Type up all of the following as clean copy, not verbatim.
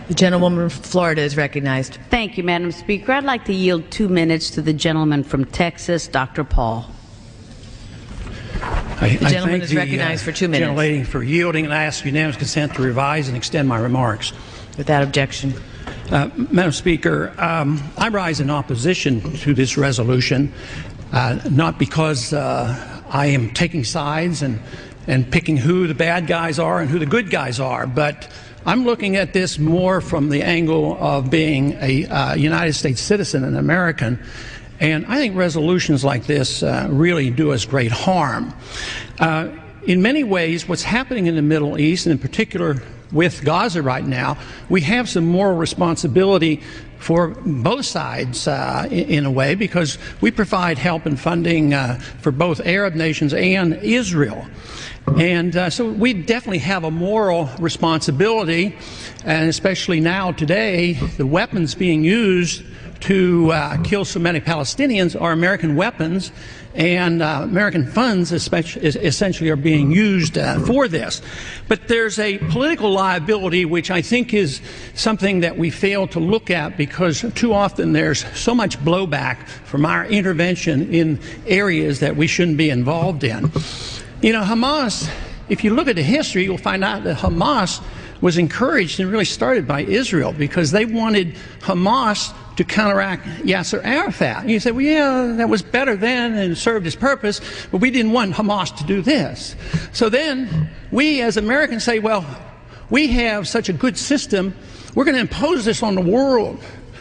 The gentlewoman from Florida is recognized. Thank you, Madam Speaker. I'd like to yield 2 minutes to the gentleman from Texas, Dr. Paul. The gentleman is recognized for 2 minutes. Gentlelady for yielding, and I ask unanimous consent to revise and extend my remarks. Without objection. Madam Speaker, I rise in opposition to this resolution, not because I am taking sides and picking who the bad guys are and who the good guys are, but I'm looking at this more from the angle of being a United States citizen, an American, and I think resolutions like this really do us great harm. In many ways, what's happening in the Middle East, and in particular with Gaza right now, we have some moral responsibility for both sides in a way, because we provide help and funding for both Arab nations and Israel. And so we definitely have a moral responsibility, and especially now today, the weapons being used to kill so many Palestinians are American weapons, and American funds essentially are being used for this. But there's a political liability which I think is something that we fail to look at, because too often there's so much blowback from our intervention in areas that we shouldn't be involved in. You know, Hamas, if you look at the history, you'll find out that Hamas was encouraged and really started by Israel, because they wanted Hamas to counteract Yasser Arafat. And you say, well, yeah, that was better then and served its purpose, but we didn't want Hamas to do this. So then we as Americans say, well, we have such a good system, we're going to impose this on the world.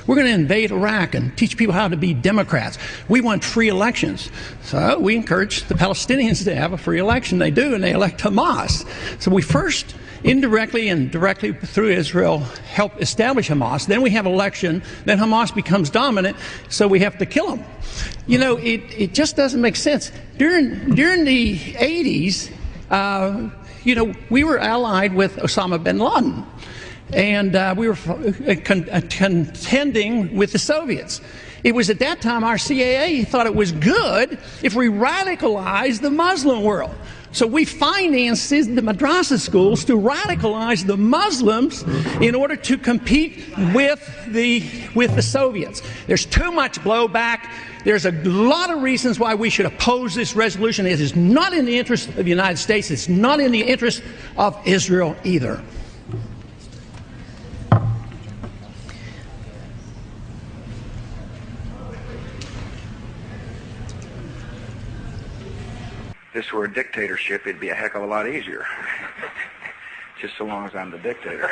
We're going to invade Iraq and teach people how to be Democrats. We want free elections. So we encourage the Palestinians to have a free election. They do, and they elect Hamas. So we first indirectly and directly through Israel help establish Hamas. Then we have election. Then Hamas becomes dominant, so we have to kill them. You know, it just doesn't make sense. During the 80s, you know, we were allied with Osama bin Laden. And we were contending with the Soviets. It was at that time our CIA thought it was good if we radicalized the Muslim world. So we financed the madrasa schools to radicalize the Muslims in order to compete with the Soviets. There's too much blowback. There's a lot of reasons why we should oppose this resolution. It is not in the interest of the United States. It's not in the interest of Israel either. If this were a dictatorship, it'd be a heck of a lot easier. Just so long as I'm the dictator.